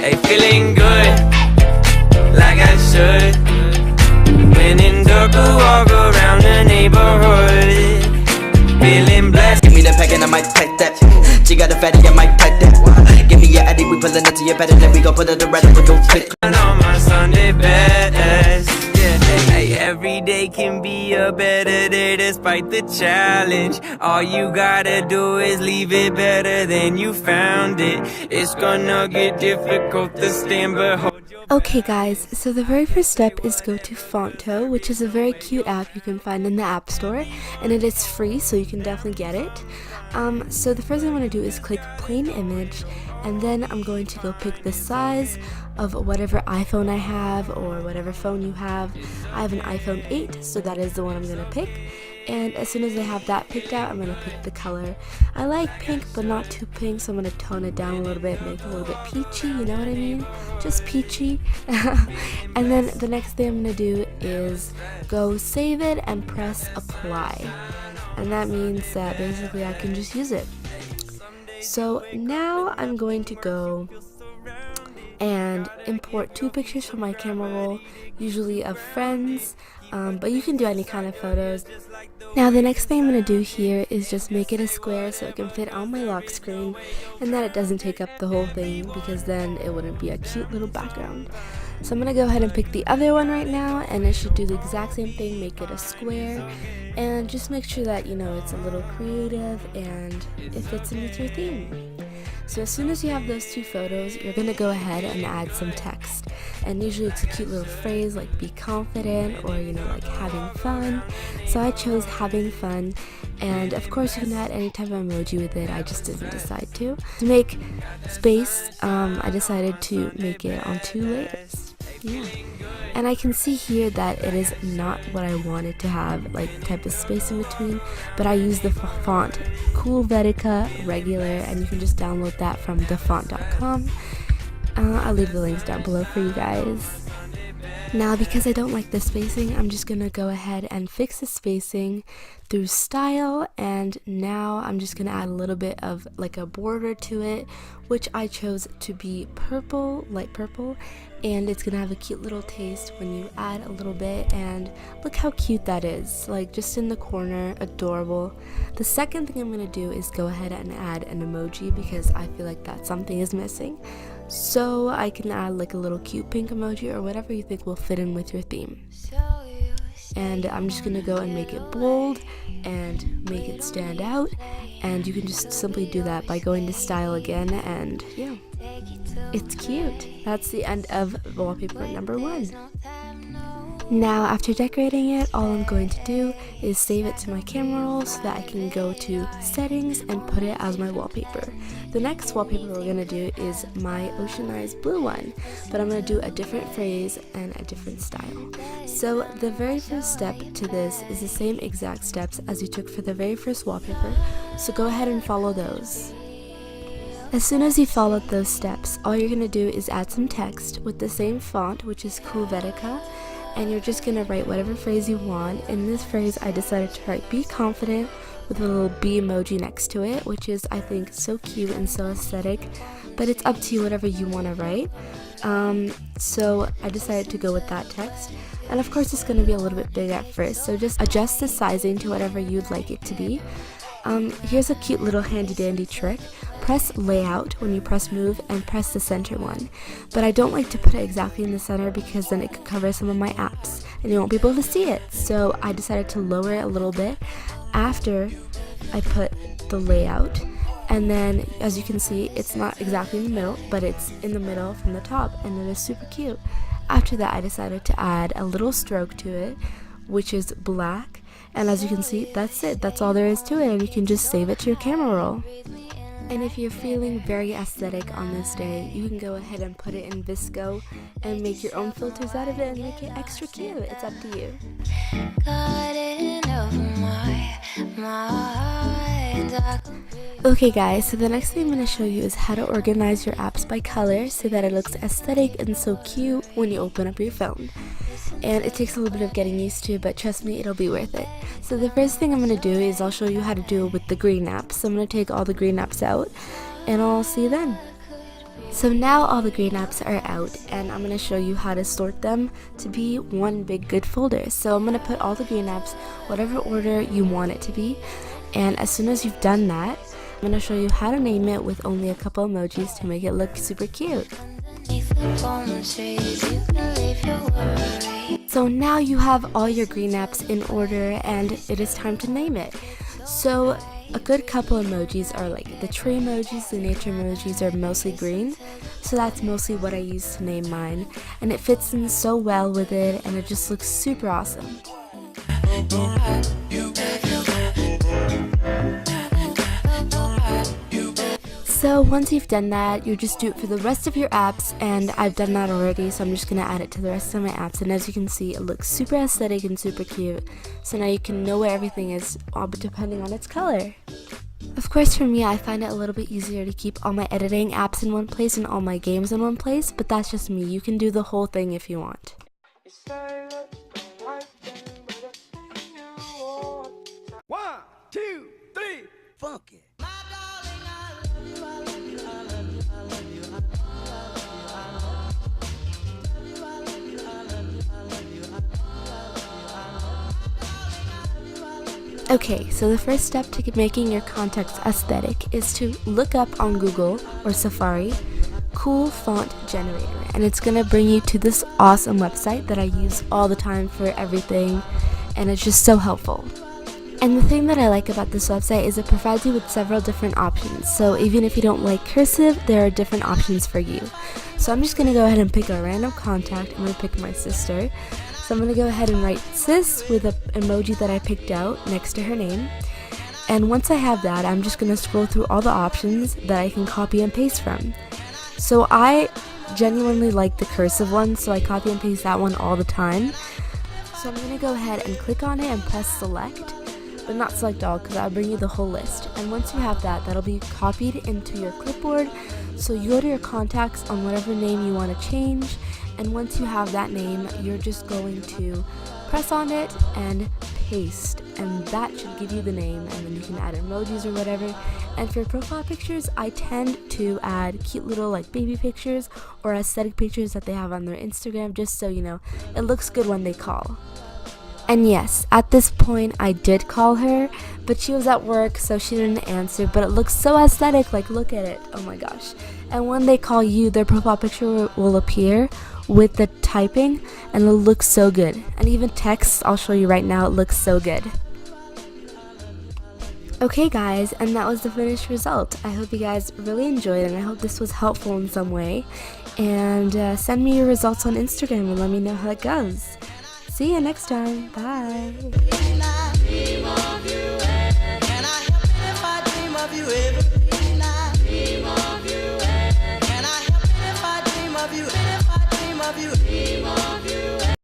Hey, feeling good, like I should. When in dark, walk around the neighborhood. Feeling blessed. Give me the pack and I might pack that. She got a fatty, I might pack that. Give me your addy, we pullin' it to your bed and then we gon' put it around with those quick. On my Sunday best. Yeah, hey, every day can be a better day despite the challenge. All you gotta do is leave it better than you found it. It's gonna get difficult to stand, but hold your... Okay guys, so the very first step is go to Fonto, which is a very cute app you can find in the App Store, and it is free, so you can definitely get it. So the first thing I'm going to do is click plain image, and then I'm going to go pick the size of whatever iPhone I have or whatever phone you have. I have an iPhone 8, so that is the one I'm going to pick. And as soon as I have that picked out, I'm going to pick the color. I like pink, but not too pink, so I'm going to tone it down a little bit, make it a little bit peachy, you know what I mean? Just peachy. And then the next thing I'm going to do is go save it and press apply. And that means that basically I can just use it. So now I'm going to go and import 2 pictures from my camera roll, usually of friends, but you can do any kind of photos. Now the next thing I'm going to do here is just make it a square so it can fit on my lock screen and that it doesn't take up the whole thing, because then it wouldn't be a cute little background. So I'm going to go ahead and pick the other one right now, and it should do the exact same thing, make it a square, and just make sure that, you know, it's a little creative and it fits in with your theme. So as soon as you have those 2 photos, you're going to go ahead and add some text. And usually it's a cute little phrase like be confident, or, you know, like having fun. So I chose having fun, and of course you can add any type of emoji with it. I just didn't decide to. To make space, I decided to make it on 2 layers. Yeah. And I can see here that it is not what I wanted to have, like type of space in between, but I use the font Helvetica regular, and you can just download that from thefont.com. I'll leave the links down below for you guys. Now because I don't like the spacing, I'm just gonna go ahead and fix the spacing through style, and now I'm just gonna add a little bit of like a border to it, which I chose to be purple, light purple, and it's gonna have a cute little taste when you add a little bit. And look how cute that is, like just in the corner, adorable. The second thing I'm gonna do is go ahead and add an emoji, because I feel like that something is missing. So I can add like a little cute pink emoji or whatever you think will fit in with your theme. And I'm just gonna go and make it bold and make it stand out, and you can just simply do that by going to style again, and yeah, it's cute. That's the end of wallpaper number 1. Now after decorating it, all I'm going to do is save it to my camera roll so that I can go to settings and put it as my wallpaper. The next wallpaper we're going to do is my oceanized blue one, but I'm going to do a different phrase and a different style. So the very first step to this is the same exact steps as you took for the very first wallpaper, so go ahead and follow those. As soon as you followed those steps, all you're going to do is add some text with the same font, which is Helvetica, and you're just going to write whatever phrase you want. In this phrase, I decided to write be confident with a little bee emoji next to it, which is, I think, so cute and so aesthetic, but it's up to you whatever you want to write. So I decided to go with that text, and of course it's going to be a little bit big at first, so just adjust the sizing to whatever you'd like it to be. Here's a cute little handy dandy trick. Press layout when you press move and press the center one, but I don't like to put it exactly in the center because then it could cover some of my apps and you won't be able to see it. So I decided to lower it a little bit after I put the layout, and then as you can see, it's not exactly in the middle, but it's in the middle from the top, and it is super cute. After that, I decided to add a little stroke to it, which is black, and as you can see, that's it. That's all there is to it, and you can just save it to your camera roll. And if you're feeling very aesthetic on this day, you can go ahead and put it in Visco and make your own filters out of it and make it extra cute. It's up to you. Okay guys, so the next thing I'm going to show you is how to organize your apps by color so that it looks aesthetic and so cute when you open up your phone. And it takes a little bit of getting used to, but trust me, it'll be worth it. So the first thing I'm going to do is I'll show you how to do it with the green apps. So I'm going to take all the green apps out and I'll see you then. So now all the green apps are out and I'm going to show you how to sort them to be one big good folder. So I'm going to put all the green apps whatever order you want it to be, and as soon as you've done that, I'm going to show you how to name it with only a couple emojis to make it look super cute. So now you have all your green apps in order and it is time to name it. So a good couple emojis are like the tree emojis, the nature emojis are mostly green. So that's mostly what I use to name mine. And it fits in so well with it and it just looks super awesome. So once you've done that, you just do it for the rest of your apps, and I've done that already, so I'm just going to add it to the rest of my apps, and as you can see, it looks super aesthetic and super cute. So now you can know where everything is, depending on its color. Of course, for me, I find it a little bit easier to keep all my editing apps in one place and all my games in one place, but that's just me. You can do the whole thing if you want. 1, 2, 3, funky. Okay, so the first step to making your contacts aesthetic is to look up on Google or Safari cool font generator, and it's gonna bring you to this awesome website that I use all the time for everything, and it's just so helpful. And the thing that I like about this website is it provides you with several different options, so even if you don't like cursive, there are different options for you. So I'm just gonna go ahead and pick a random contact. I'm gonna pick my sister. So I'm going to go ahead and write sis with an emoji that I picked out next to her name. And once I have that, I'm just going to scroll through all the options that I can copy and paste from. So I genuinely like the cursive one, so I copy and paste that one all the time. So I'm going to go ahead and click on it and press select, but not select all because that'll bring you the whole list. And once you have that, that'll be copied into your clipboard. So you go to your contacts on whatever name you want to change. And once you have that name, you're just going to press on it and paste, and that should give you the name, and then you can add emojis or whatever. And for profile pictures, I tend to add cute little like baby pictures or aesthetic pictures that they have on their Instagram, just so you know it looks good when they call. And yes, at this point I did call her, but she was at work, so she didn't answer, but it looks so aesthetic, like look at it, oh my gosh. And when they call you, their profile picture will appear with the typing, and it looks so good. And even text, I'll show you right now, it looks so good. Okay guys, and that was the finished result. I hope you guys really enjoyed it, and I hope this was helpful in some way. And send me your results on Instagram and let me know how it goes. See you next time. Bye.